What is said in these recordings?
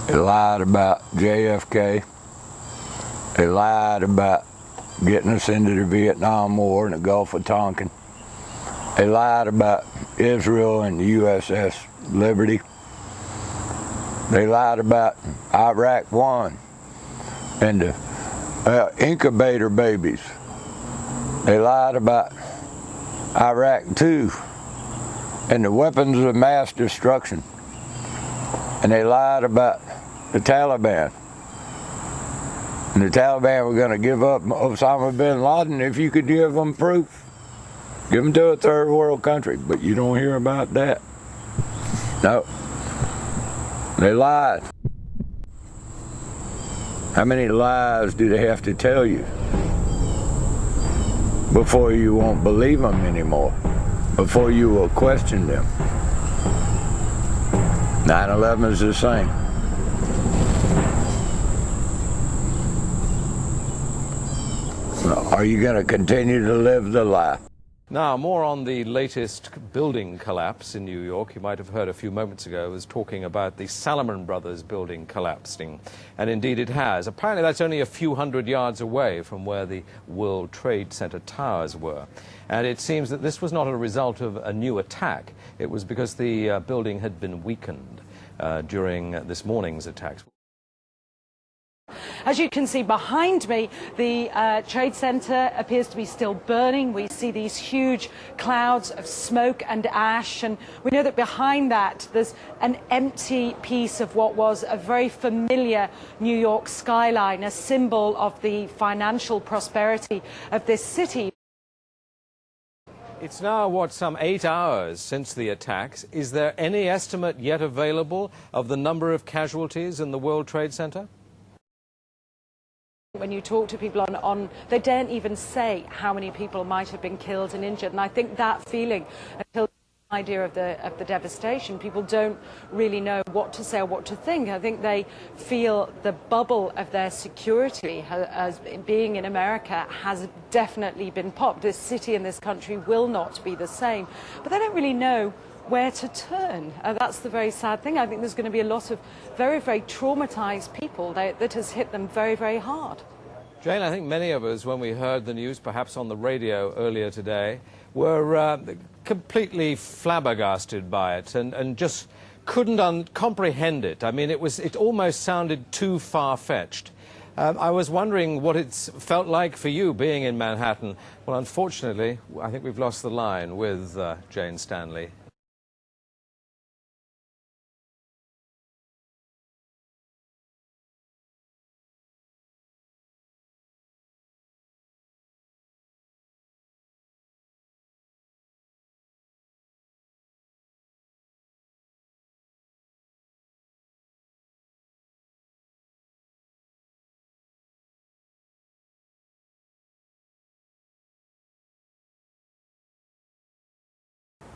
They lied about JFK. They lied about getting us into the Vietnam War and the Gulf of Tonkin. They lied about Israel and the USS Liberty. They lied about Iraq 1 and the incubator babies. They lied about Iraq 2 and the weapons of mass destruction. And they lied about the Taliban. And the Taliban were going to give up Osama bin Laden if you could give them proof. Give them to a third world country, but you don't hear about that. No. They lied. How many lies do they have to tell you before you won't believe them anymore? Before you will question them? 9/11 is the same. Are you going to continue to live the lie? Now, more on the latest building collapse in New York. You might have heard a few moments ago, I was talking about the Salomon Brothers building collapsing. And indeed it has. Apparently that's only a few hundred yards away from where the World Trade Center towers were. And it seems that this was not a result of a new attack. It was because the building had been weakened during this morning's attacks. As you can see behind me, the Trade Center appears to be still burning. We see these huge clouds of smoke and ash, and we know that behind that there's an empty piece of what was a very familiar New York skyline, a symbol of the financial prosperity of this city. It's now, what, some 8 hours since the attacks. Is there any estimate yet available of the number of casualties in the World Trade Center? When you talk to people they daren't even say how many people might have been killed and injured, and I think that feeling, until the idea of the devastation, people don't really know what to say or what to think. I think they feel the bubble of their security as being in America has definitely been popped. This city and this country will not be the same, but they don't really know where to turn. That's the very sad thing. I think there's going to be a lot of very, very traumatized people that has hit them very, very hard. Jane, I think many of us, when we heard the news, perhaps on the radio earlier today, were completely flabbergasted by it and just couldn't comprehend it. I mean, it almost sounded too far-fetched. I was wondering what it's felt like for you being in Manhattan. Well, unfortunately, I think we've lost the line with Jane Stanley.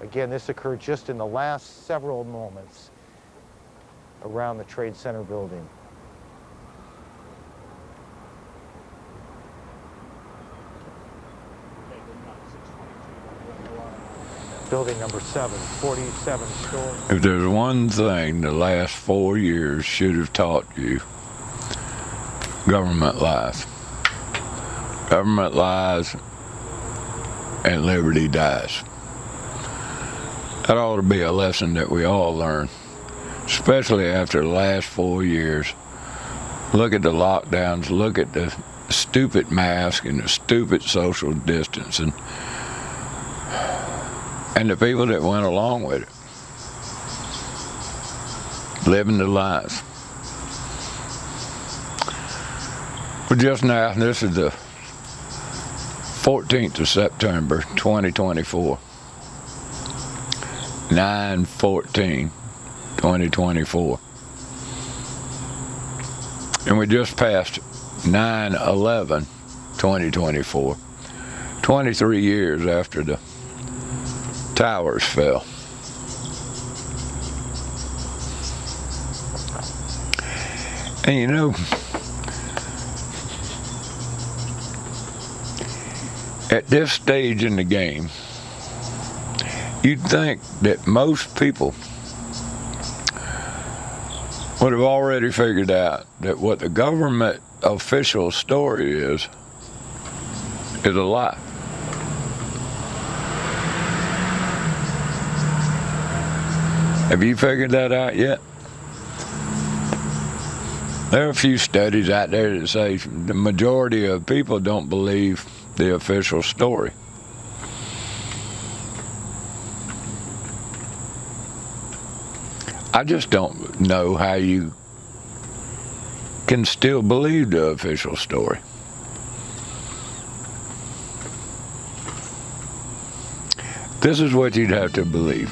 Again, this occurred just in the last several moments around the Trade Center building. Building number 7, 47 stories. If there's one thing the last 4 years should have taught you, government lies. Government lies and liberty dies. That ought to be a lesson that we all learn, especially after the last 4 years. Look at the lockdowns, look at the stupid mask and the stupid social distancing, and the people that went along with it, living the lies. But just now, this is the 14th of September, 2024. 9/14/2024. And we just passed 9/11/2024. 23 years after the towers fell. And you know, at this stage in the game, you'd think that most people would have already figured out that what the government official story is a lie. Have you figured that out yet? There are a few studies out there that say the majority of people don't believe the official story. I just don't know how you can still believe the official story. This is what you'd have to believe.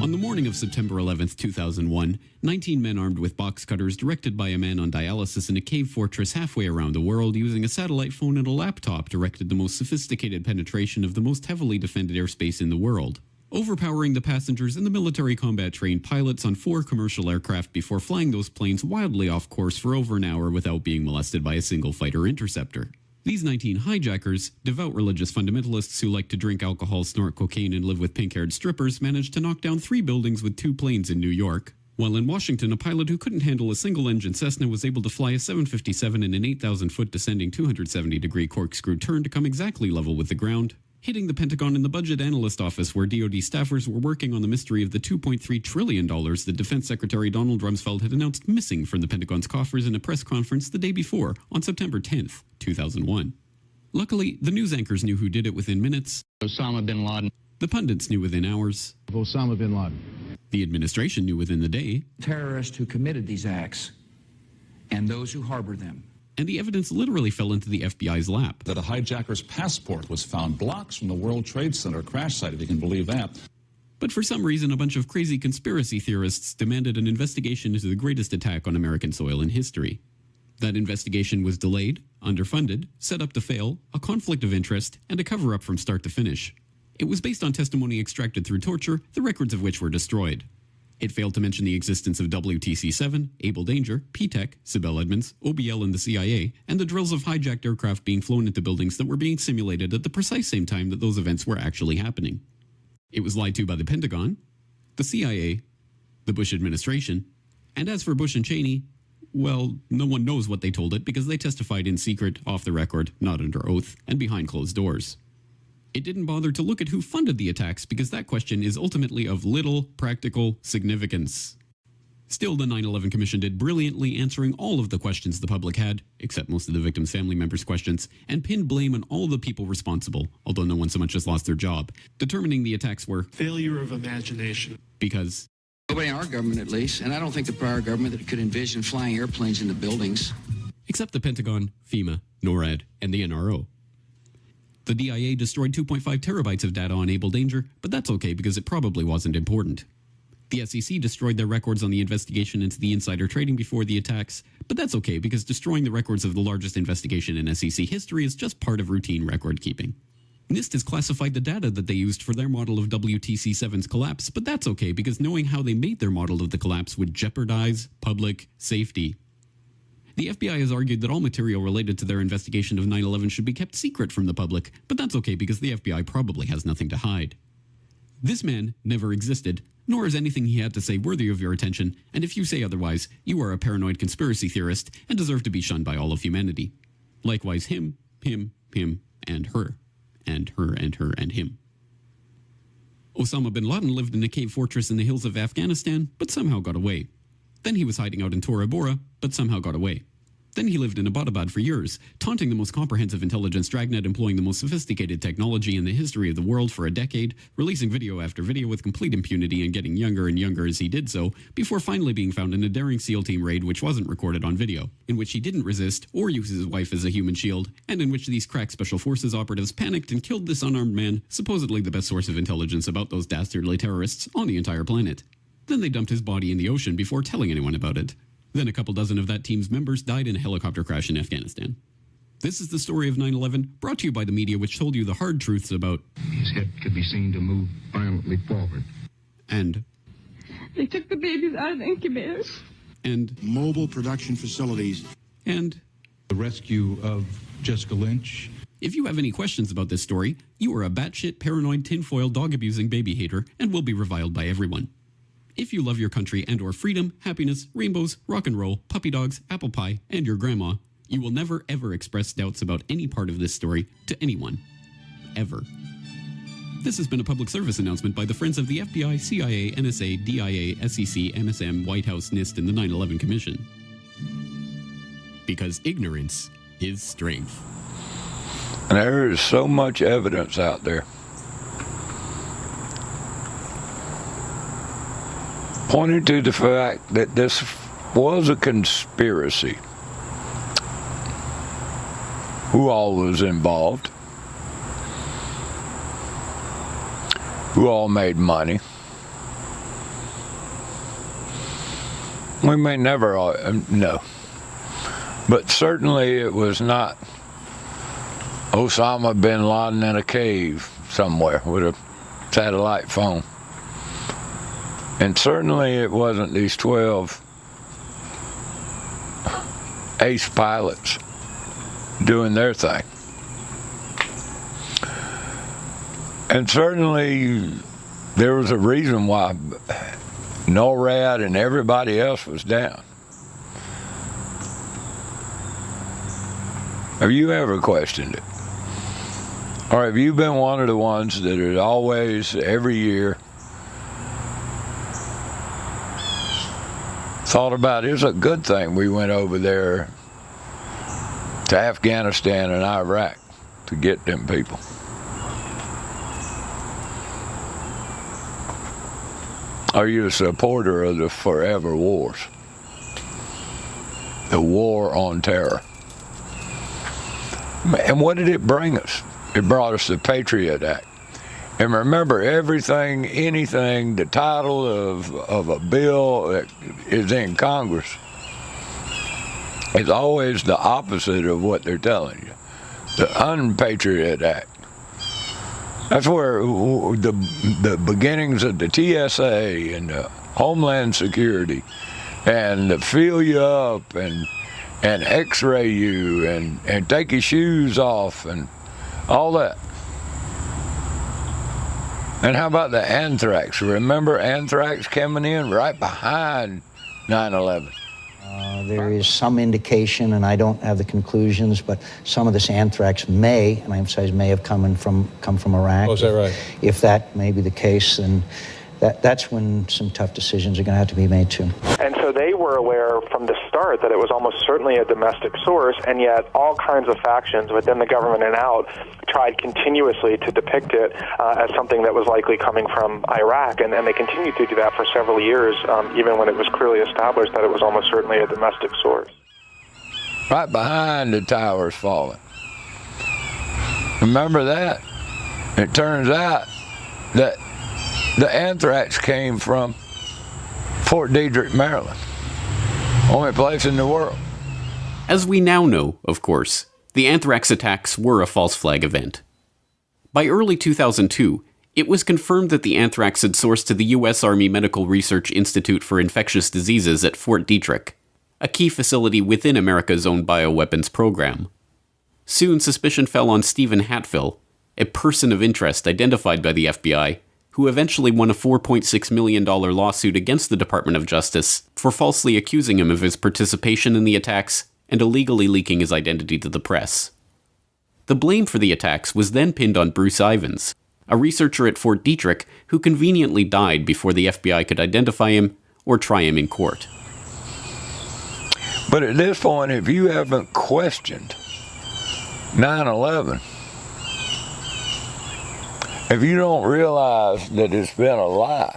On the morning of September 11th, 2001, 19 men armed with box cutters, directed by a man on dialysis in a cave fortress halfway around the world using a satellite phone and a laptop, directed the most sophisticated penetration of the most heavily defended airspace in the world, overpowering the passengers and the military combat-trained pilots on 4 commercial aircraft before flying those planes wildly off course for over an hour without being molested by a single fighter interceptor. These 19 hijackers, devout religious fundamentalists who like to drink alcohol, snort cocaine, and live with pink-haired strippers, managed to knock down 3 buildings with 2 planes in New York, while in Washington, a pilot who couldn't handle a single-engine Cessna was able to fly a 757 in an 8,000-foot descending 270-degree corkscrew turn to come exactly level with the ground, hitting the Pentagon in the budget analyst office where DoD staffers were working on the mystery of the $2.3 trillion that Defense Secretary Donald Rumsfeld had announced missing from the Pentagon's coffers in a press conference the day before, on September 10th, 2001. Luckily, the news anchors knew who did it within minutes. Osama bin Laden. The pundits knew within hours. Osama bin Laden. The administration knew within the day. Terrorists who committed these acts and those who harbor them. And the evidence literally fell into the FBI's lap. That a hijacker's passport was found blocks from the World Trade Center crash site, if you can believe that. But for some reason, a bunch of crazy conspiracy theorists demanded an investigation into the greatest attack on American soil in history. That investigation was delayed, underfunded, set up to fail, a conflict of interest, and a cover-up from start to finish. It was based on testimony extracted through torture, the records of which were destroyed. It failed to mention the existence of WTC-7, Able Danger, P-TECH, Sibel Edmonds, OBL and the CIA, and the drills of hijacked aircraft being flown into buildings that were being simulated at the precise same time that those events were actually happening. It was lied to by the Pentagon, the CIA, the Bush administration, and as for Bush and Cheney, well, no one knows what they told it because they testified in secret, off the record, not under oath, and behind closed doors. It didn't bother to look at who funded the attacks because that question is ultimately of little practical significance. Still, the 9/11 Commission did brilliantly, answering all of the questions the public had, except most of the victims' family members' questions, and pinned blame on all the people responsible, although no one so much as lost their job, determining the attacks were failure of imagination. Because nobody in our government, at least, and I don't think the prior government that could envision flying airplanes into buildings. Except the Pentagon, FEMA, NORAD, and the NRO. The DIA destroyed 2.5 terabytes of data on Able Danger, but that's okay because it probably wasn't important. The SEC destroyed their records on the investigation into the insider trading before the attacks, but that's okay because destroying the records of the largest investigation in SEC history is just part of routine record keeping. NIST has classified the data that they used for their model of WTC-7's collapse, but that's okay because knowing how they made their model of the collapse would jeopardize public safety. The FBI has argued that all material related to their investigation of 9/11 should be kept secret from the public, but that's okay because the FBI probably has nothing to hide. This man never existed, nor is anything he had to say worthy of your attention, and if you say otherwise, you are a paranoid conspiracy theorist and deserve to be shunned by all of humanity. Likewise him, and her, and her, and her, and him. Osama bin Laden lived in a cave fortress in the hills of Afghanistan, but somehow got away. Then he was hiding out in Tora Bora, but somehow got away. Then he lived in Abbottabad for years, taunting the most comprehensive intelligence dragnet employing the most sophisticated technology in the history of the world for a decade, releasing video after video with complete impunity and getting younger and younger as he did so, before finally being found in a daring SEAL team raid which wasn't recorded on video, in which he didn't resist or use his wife as a human shield, and in which these crack special forces operatives panicked and killed this unarmed man, supposedly the best source of intelligence about those dastardly terrorists on the entire planet. Then they dumped his body in the ocean before telling anyone about it. Then a couple dozen of that team's members died in a helicopter crash in Afghanistan. This is the story of 9/11, brought to you by the media which told you the hard truths about His head could be seen to move violently forward. And they took the babies out of the incubators. And mobile production facilities. And The rescue of Jessica Lynch. If you have any questions about this story, you are a batshit paranoid tinfoil dog-abusing baby hater and will be reviled by everyone. If you love your country and or freedom, happiness, rainbows, rock and roll, puppy dogs, apple pie, and your grandma, you will never ever express doubts about any part of this story to anyone. Ever. This has been a public service announcement by the Friends of the FBI, CIA, NSA, DIA, SEC, MSM, White House, NIST, and the 9/11 Commission. Because ignorance is strength. And there is so much evidence out there pointing to the fact that this was a conspiracy. Who all was involved? Who all made money? We may never know. But certainly it was not Osama bin Laden in a cave somewhere with a satellite phone. And certainly it wasn't these 12 ace pilots doing their thing. And certainly there was a reason why NORAD and everybody else was down. Have you ever questioned it? Or have you been one of the ones that is always, every year, thought about it's a good thing we went over there to Afghanistan and Iraq to get them people? Are you a supporter of the forever wars? The war on terror. And what did it bring us? It brought us the Patriot Act. And remember, everything, anything, the title of a bill that is in Congress is always the opposite of what they're telling you. The Unpatriot Act. That's where the beginnings of the TSA and the Homeland Security and the fill you up and x-ray you and take your shoes off and all that. And how about the anthrax? Remember anthrax coming in right behind 9/11? There is some indication, and I don't have the conclusions, but some of this anthrax may, and I emphasize may, have come from Iraq. Oh, is that right? If that may be the case, then that's when some tough decisions are going to have to be made too. And so they were aware from the start that it was almost certainly a domestic source, and yet all kinds of factions within the government and out tried continuously to depict it as something that was likely coming from Iraq, and they continued to do that for several years, even when it was clearly established that it was almost certainly a domestic source. Right behind the towers falling. Remember that? It turns out that the anthrax came from Fort Detrick, Maryland. Only place in the world. As we now know, of course, the anthrax attacks were a false flag event. By early 2002, it was confirmed that the anthrax had sourced to the U.S. Army Medical Research Institute for Infectious Diseases at Fort Detrick, a key facility within America's own bioweapons program. Soon, suspicion fell on Stephen Hatfill, a person of interest identified by the FBI, who eventually won a $4.6 million lawsuit against the Department of Justice for falsely accusing him of his participation in the attacks and illegally leaking his identity to the press. The blame for the attacks was then pinned on Bruce Ivins, a researcher at Fort Detrick who conveniently died before the FBI could identify him or try him in court. But at this point, if you haven't questioned 9/11, if you don't realize that it's been a lie,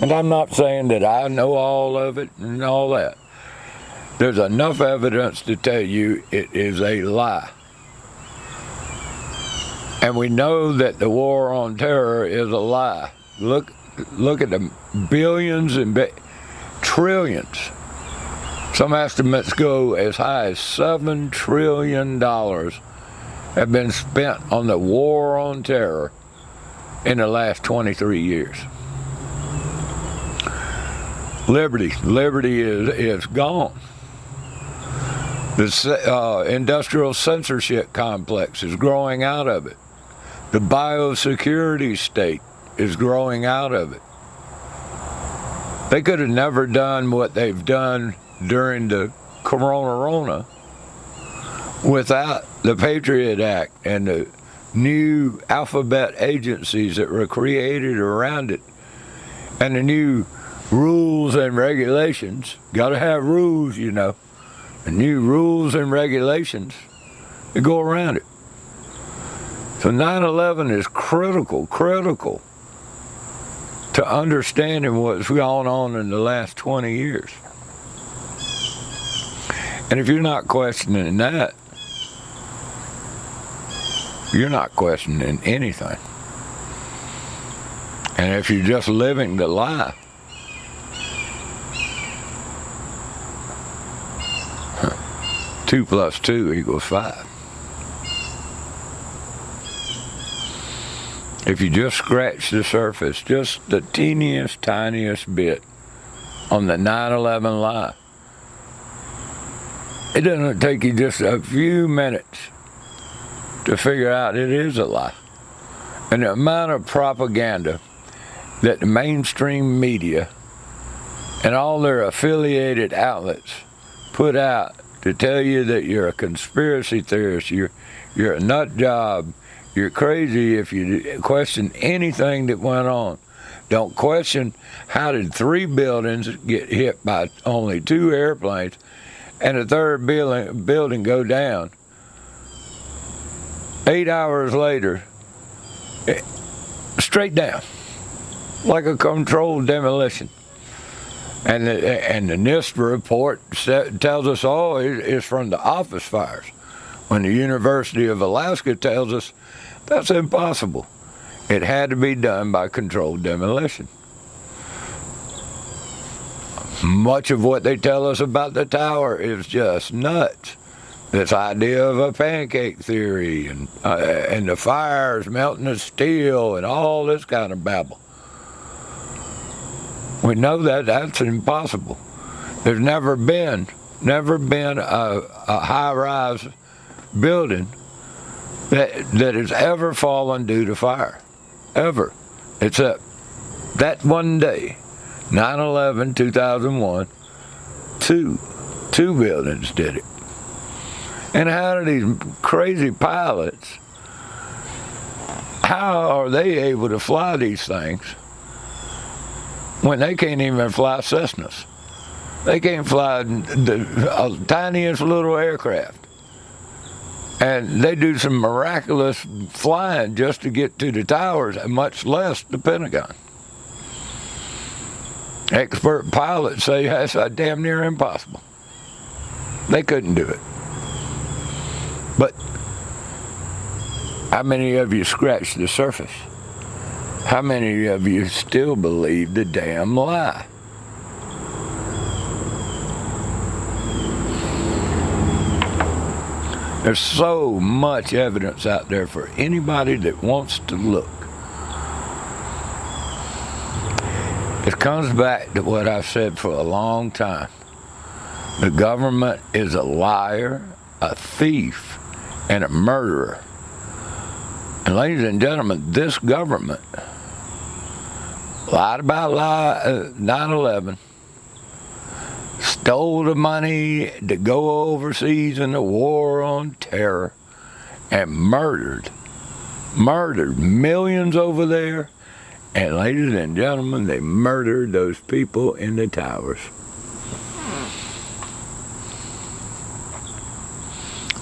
and I'm not saying that I know all of it and all that, there's enough evidence to tell you it is a lie. And we know that the war on terror is a lie. Look at the billions and trillions. Some estimates go as high as $7 trillion have been spent on the war on terror in the last 23 years. Liberty is gone. The industrial censorship complex is growing out of it. The biosecurity state is growing out of it. They could have never done what they've done during the Corona without the Patriot Act and the new alphabet agencies that were created around it, and the new rules and regulations. Got to have rules, you know. The new rules and regulations that go around it. So 9/11 is critical to understanding what's gone on in the last 20 years. And if you're not questioning that, you're not questioning anything. And if you're just living the lie, 2 + 2 = 5. If you just scratch the surface, just the teeniest, tiniest bit on the 9/11 lie, it doesn't take you just a few minutes to figure out it is a lie. And the amount of propaganda that the mainstream media and all their affiliated outlets put out to tell you that you're a conspiracy theorist, you're a nut job, you're crazy if you question anything that went on. Don't question how did 3 buildings get hit by only 2 airplanes and a third building go down. 8 hours later, straight down, like a controlled demolition. And the NIST report tells us, oh, it's from the office fires. When the University of Alaska tells us that's impossible. It had to be done by controlled demolition. Much of what they tell us about the tower is just nuts. This idea of a pancake theory and the fires melting the steel and all this kind of babble. We know that that's impossible. There's never been a high-rise building that has ever fallen due to fire, ever, except that one day, 9/11, 2001, two buildings did it. And how do these crazy pilots, how are they able to fly these things when they can't even fly Cessnas? They can't fly the tiniest little aircraft. And they do some miraculous flying just to get to the towers, and much less the Pentagon. Expert pilots say that's damn near impossible. They couldn't do it. But how many of you scratched the surface? How many of you still believe the damn lie? There's so much evidence out there for anybody that wants to look. It comes back to what I've said for a long time. The government is a liar, a thief, and a murderer. And ladies and gentlemen, this government lied about 9/11, stole the money to go overseas in the war on terror, and murdered millions over there. And ladies and gentlemen, they murdered those people in the towers.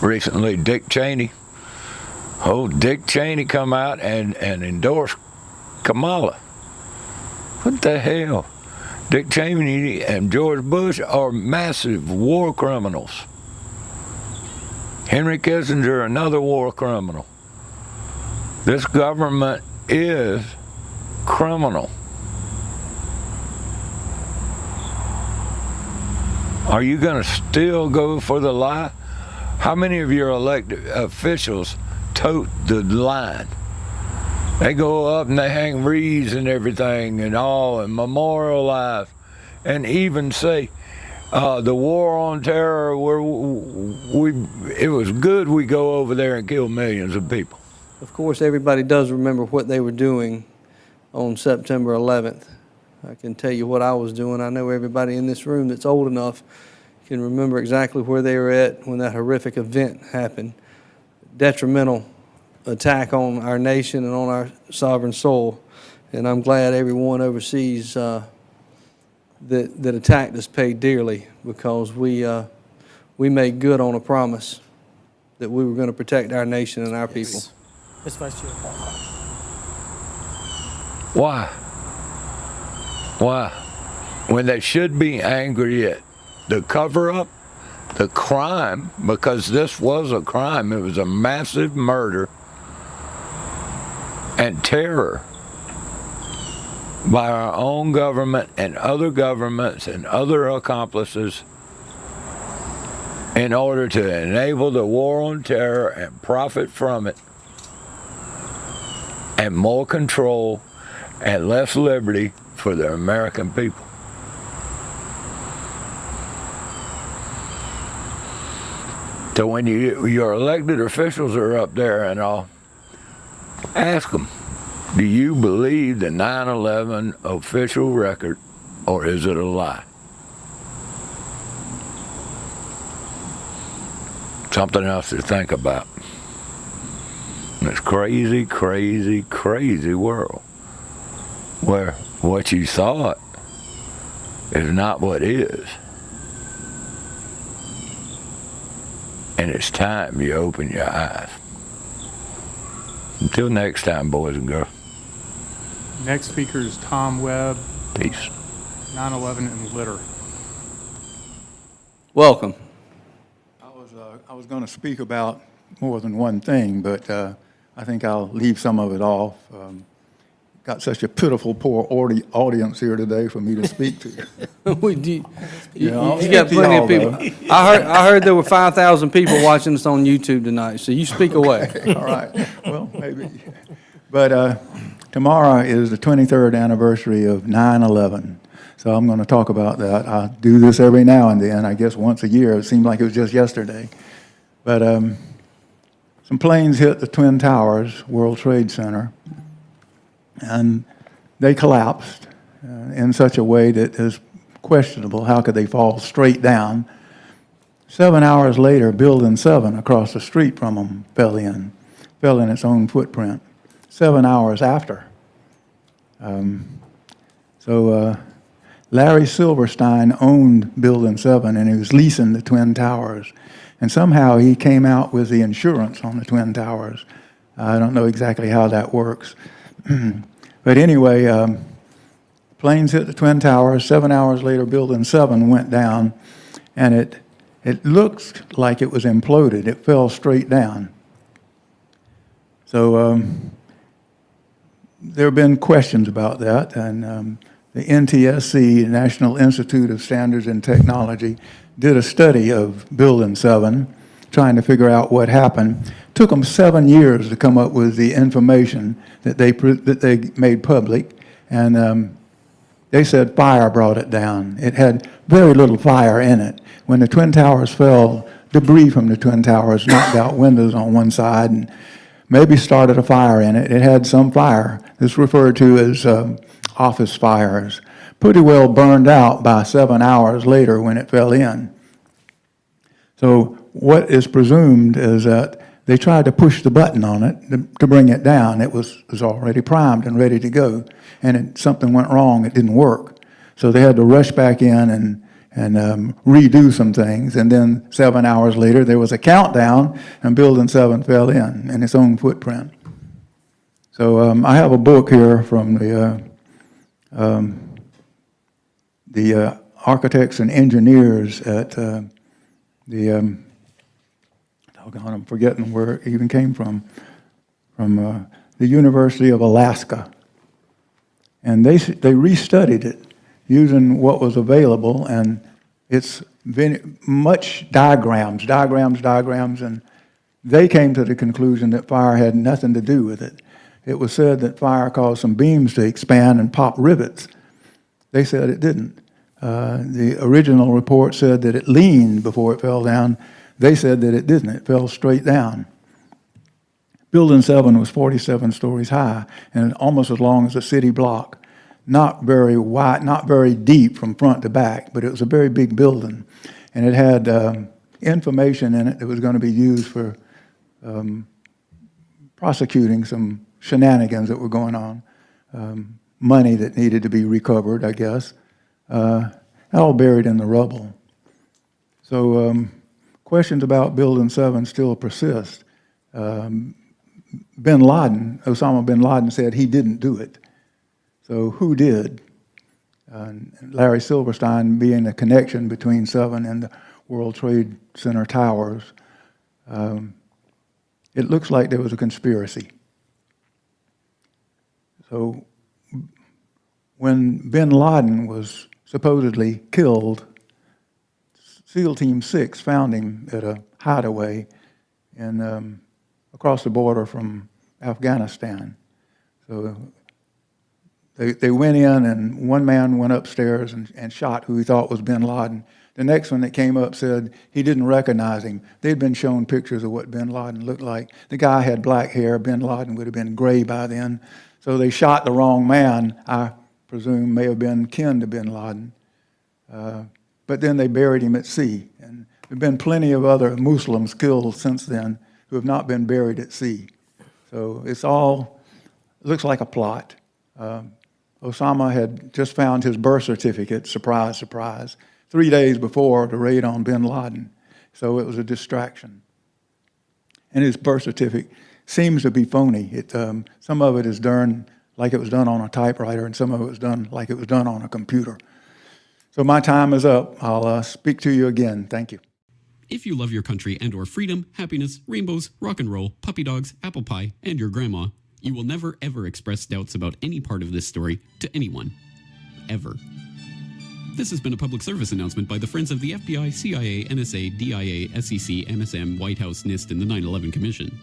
Recently, Dick Cheney come out and endorsed Kamala. What the hell? Dick Cheney and George Bush are massive war criminals. Henry Kissinger, another war criminal. This government is criminal. Are you going to still go for the lie? How many of your elected officials tote the line? They go up and they hang wreaths and everything and all and memorialize and even say the war on terror, it was good we go over there and kill millions of people. Of course, everybody does remember what they were doing on September 11th. I can tell you what I was doing. I know everybody in this room that's old enough can remember exactly where they were at when that horrific event happened. Detrimental attack on our nation and on our sovereign soil. And I'm glad everyone overseas that attacked us paid dearly, because we made good on a promise that we were going to protect our nation and our people. Mr. Vice Chair. Why? Why? When they should be angry at the cover-up, the crime, because this was a crime. It was a massive murder and terror by our own government and other governments and other accomplices in order to enable the war on terror and profit from it, and more control and less liberty for the American people. So when your elected officials are up there and all, ask them, do you believe the 9/11 official record, or is it a lie? Something else to think about. This crazy, crazy, crazy world where what you thought is not what is. And it's time you open your eyes. Until next time, boys and girls. Next speaker is Tom Webb. Peace. 9/11 and litter. Welcome. I was going to speak about more than one thing, but I think I'll leave some of it off. Got such a pitiful, poor audience here today for me to speak to. You got plenty of people. I heard there were 5,000 people watching us on YouTube tonight, so you speak away. Okay, all right. Well, maybe. But tomorrow is the 23rd anniversary of 9/11. So I'm going to talk about that. I do this every now and then, I guess once a year. It seemed like it was just yesterday. But some planes hit the Twin Towers, World Trade Center, and they collapsed in such a way that is questionable. How could they fall straight down? 7 hours later, Building 7 across the street from them fell in its own footprint. 7 hours after. Larry Silverstein owned Building 7, and he was leasing the Twin Towers. And somehow he came out with the insurance on the Twin Towers. I don't know exactly how that works. But anyway, planes hit the Twin Towers. 7 hours later, Building 7 went down, and it looks like it was imploded. It fell straight down. So there have been questions about that, and the NTSC, National Institute of Standards and Technology, did a study of Building 7, trying to figure out what happened. Took them 7 years to come up with the information that they made public, and they said fire brought it down. It had very little fire in it. When the Twin Towers fell, debris from the Twin Towers knocked out windows on one side and maybe started a fire in it. It had some fire. It's referred to as office fires. Pretty well burned out by 7 hours later when it fell in. So what is presumed is that they tried to push the button on it to bring it down. It was already primed and ready to go, and something went wrong. It didn't work. So they had to rush back in and redo some things, and then 7 hours later there was a countdown, and Building 7 fell in its own footprint. So I have a book here from the architects and engineers at I'm forgetting where it even came from the University of Alaska. And they restudied it using what was available, and it's been much diagrams, and they came to the conclusion that fire had nothing to do with it. It was said that fire caused some beams to expand and pop rivets. They said it didn't. The original report said that it leaned before it fell down. They said that it didn't. It fell straight down. Building 7 was 47 stories high and almost as long as a city block. Not very wide, not very deep from front to back, but it was a very big building. And it had information in it that was going to be used for prosecuting some shenanigans that were going on, money that needed to be recovered, I guess, all buried in the rubble. So questions about Building 7 still persist. Osama bin Laden said he didn't do it. So who did? Larry Silverstein being the connection between 7 and the World Trade Center towers, it looks like there was a conspiracy. So when bin Laden was supposedly killed, SEAL Team 6 found him at a hideaway in, across the border from Afghanistan. So they went in, and one man went upstairs and shot who he thought was bin Laden. The next one that came up said he didn't recognize him. They'd been shown pictures of what bin Laden looked like. The guy had black hair. Bin Laden would have been gray by then. So they shot the wrong man, I presume may have been kin to bin Laden. But then they buried him at sea. And there have been plenty of other Muslims killed since then who have not been buried at sea. So it's all, looks like a plot. Osama had just found his birth certificate, surprise, surprise, 3 days before the raid on bin Laden. So it was a distraction. And his birth certificate seems to be phony. Some of it is done like it was done on a typewriter, and some of it was done like it was done on a computer. So my time is up. I'll speak to you again. Thank you. If you love your country and or freedom, happiness, rainbows, rock and roll, puppy dogs, apple pie, and your grandma, you will never ever express doubts about any part of this story to anyone. Ever. This has been a public service announcement by the Friends of the FBI, CIA, NSA, DIA, SEC, MSM, White House, NIST, and the 9/11 Commission.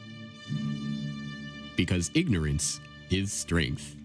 Because ignorance is strength.